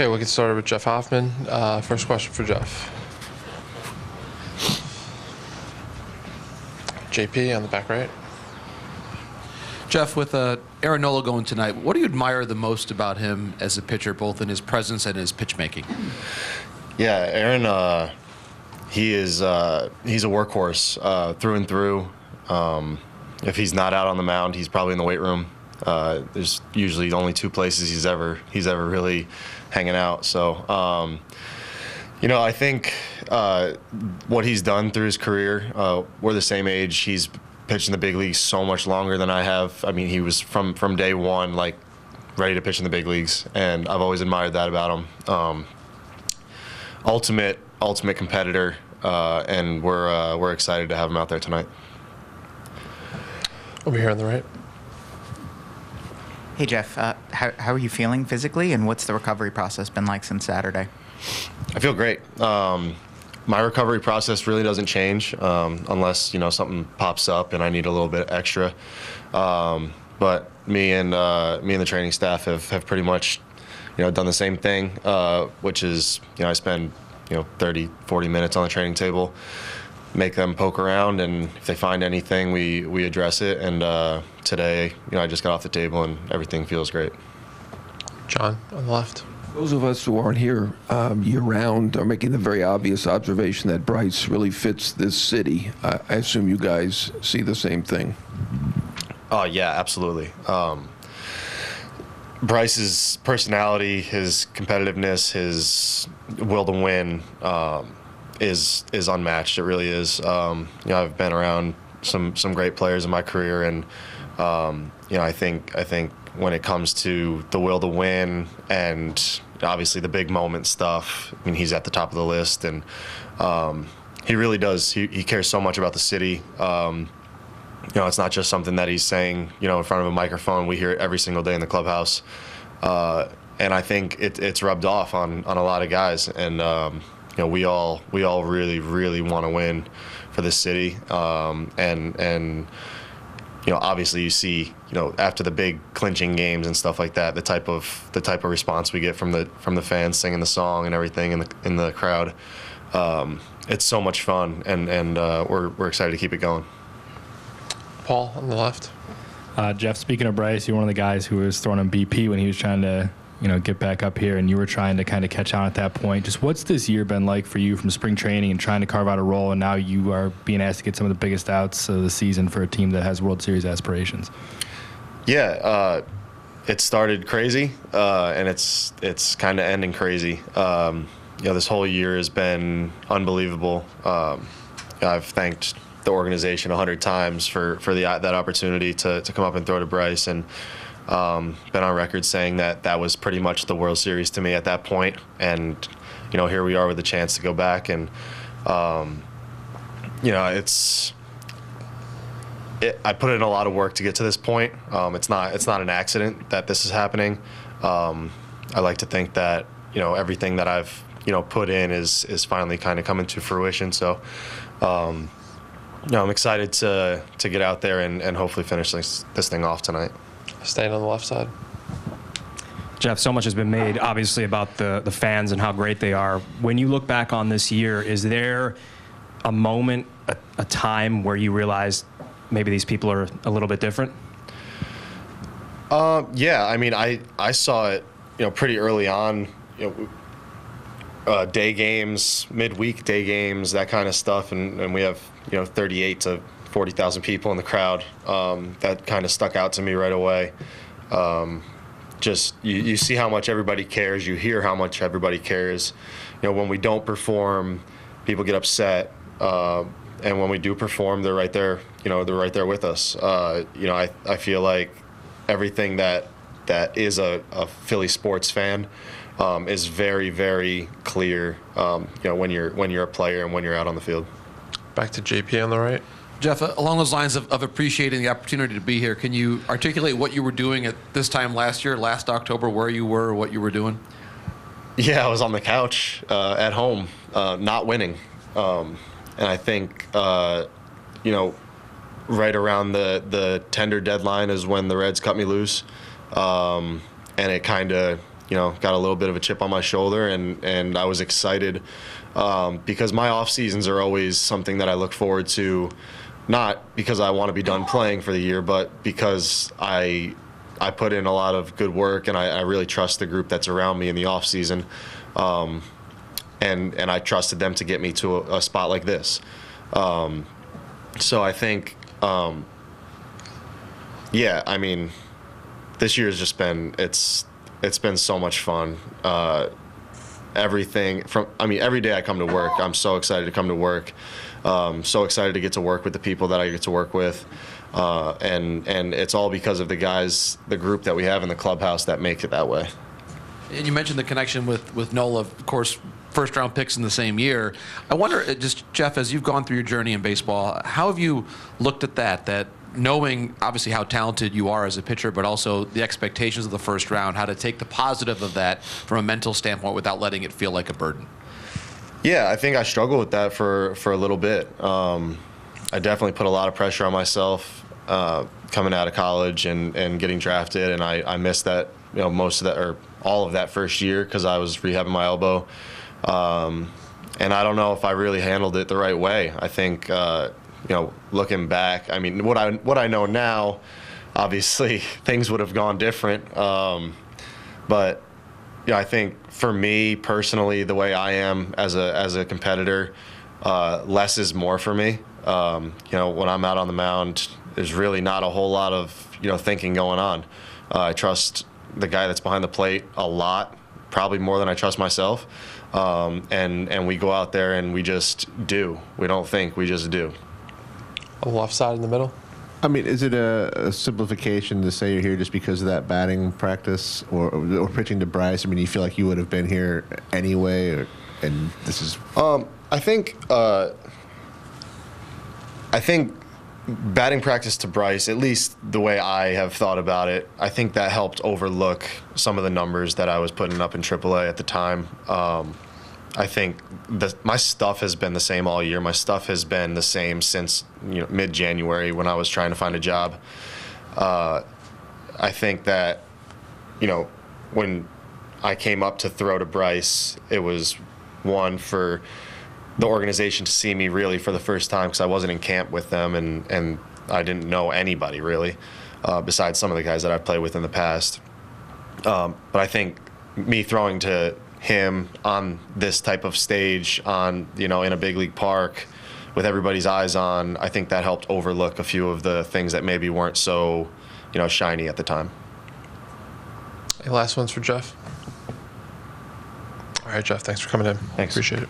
Okay, we'll get started with Jeff Hoffman. First question for Jeff. JP on the back right. Jeff, with Aaron Nola going tonight, what do you admire the most about him as a pitcher, both in his presence and his pitch making? Yeah, Aaron, he's a workhorse through and through. If he's not out on the mound, he's probably in the weight room. There's usually only two places he's ever really hanging out. So, I think what he's done through his career, we're the same age. He's pitched in the big leagues so much longer than I have. I mean, he was from day one, like, ready to pitch in the big leagues, and I've always admired that about him. Ultimate competitor, and we're excited to have him out there tonight. Over here on the right. Hey, Jeff, how are you feeling physically, and what's the recovery process been like since Saturday? I feel great. My recovery process really doesn't change unless something pops up and I need a little bit extra. But me and the training staff have pretty much done the same thing, which is I spend 30, 40 minutes on the training table, make them poke around, and if they find anything, we address it. And today, I just got off the table and everything feels great. John on the left. Those of us who aren't here year-round are making the very obvious observation that Bryce really fits this city. I assume you guys see the same thing. Oh, yeah, absolutely. Bryce's personality, his competitiveness, his will to win is unmatched. It really is. I've been around some great players in my career, and I think when it comes to the will to win and obviously the big moment stuff, I mean, he's at the top of the list, and he really does. He cares so much about the city. It's not just something that he's saying, in front of a microphone. We hear it every single day in the clubhouse, and I think it's rubbed off on a lot of guys. And we all really, really want to win for this city, and obviously you see, after the big clinching games and stuff like that, the type of response we get from the fans singing the song and everything in the crowd. It's so much fun, and we're excited to keep it going. Paul on the left. Jeff, speaking of Bryce, you're one of the guys who was throwing him BP when he was trying to get back up here, and you were trying to kind of catch on at that point. Just what's this year been like for you from spring training and trying to carve out a role, and now you are being asked to get some of the biggest outs of the season for a team that has World Series aspirations? Yeah, it started crazy, and it's kind of ending crazy. This whole year has been unbelievable. I've thanked the organization 100 times for that opportunity to come up and throw to Bryce, and been on record saying that was pretty much the World Series to me at that point. And here we are with a chance to go back, and I put in a lot of work to get to this point. It's not an accident that this is happening. I like to think that everything that I've put in is finally kind of coming to fruition. So I'm excited to get out there and hopefully finish this thing off tonight. Staying on the left side. Jeff, so much has been made, obviously, about the fans and how great they are. When you look back on this year, is there a moment, a time where you realized maybe these people are a little bit different? Yeah, I mean, I saw it, pretty early on, day games, midweek day games, that kind of stuff, and we have 38 to 40,000 people in the crowd. That kind of stuck out to me right away. Just you see how much everybody cares. You hear how much everybody cares. When we don't perform, people get upset, and when we do perform, they're right there. They're right there with us. I feel like everything that is a Philly sports fan is very, very clear. When you're a player and when you're out on the field. Back to JP on the right. Jeff, along those lines of appreciating the opportunity to be here, can you articulate what you were doing at this time last October, where you were, what you were doing? Yeah, I was on the couch at home, not winning. And I think, right around the tender deadline is when the Reds cut me loose. And it kind of, got a little bit of a chip on my shoulder, and I was excited because my off seasons are always something that I look forward to, not because I want to be done playing for the year, but because I put in a lot of good work, and I really trust the group that's around me in the off season, and I trusted them to get me to a spot like this. So I think, yeah, I mean, this year has just been it's been so much fun. Everything from, I mean, every day I come to work, I'm so excited to come to work. So excited to get to work with the people that I get to work with. And it's all because of the guys, the group that we have in the clubhouse that make it that way. And you mentioned the connection with Nola, of course, first-round picks in the same year. I wonder, just Jeff, as you've gone through your journey in baseball, how have you looked at that knowing obviously how talented you are as a pitcher, but also the expectations of the first round, how to take the positive of that from a mental standpoint without letting it feel like a burden? Yeah, I think I struggled with that for a little bit. I definitely put a lot of pressure on myself coming out of college and getting drafted, and I missed that, most of that, or all of that first year because I was rehabbing my elbow. And I don't know if I really handled it the right way. I think, looking back, I mean, what I know now, obviously things would have gone different. But I think for me personally, the way I am as a competitor, less is more for me. When I'm out on the mound, there's really not a whole lot of thinking going on. I trust the guy that's behind the plate a lot, probably more than I trust myself. And we go out there and we just do. We don't think, we just do. A left side in the middle. I mean, is it a simplification to say you're here just because of that batting practice or pitching to Bryce? I mean, you feel like you would have been here anyway, and this is. I think batting practice to Bryce, at least the way I have thought about it, I think that helped overlook some of the numbers that I was putting up in AAA at the time. I think my stuff has been the same all year. My stuff has been the same since mid-January when I was trying to find a job. I think that when I came up to throw to Bryce, it was one for the organization to see me really for the first time because I wasn't in camp with them and I didn't know anybody really besides some of the guys that I've played with in the past. But I think me throwing to him on this type of stage in a big league park with everybody's eyes on, I think that helped overlook a few of the things that maybe weren't so shiny at the time. Any last ones for Jeff? All right, Jeff, thanks for coming in. Thanks. Appreciate it.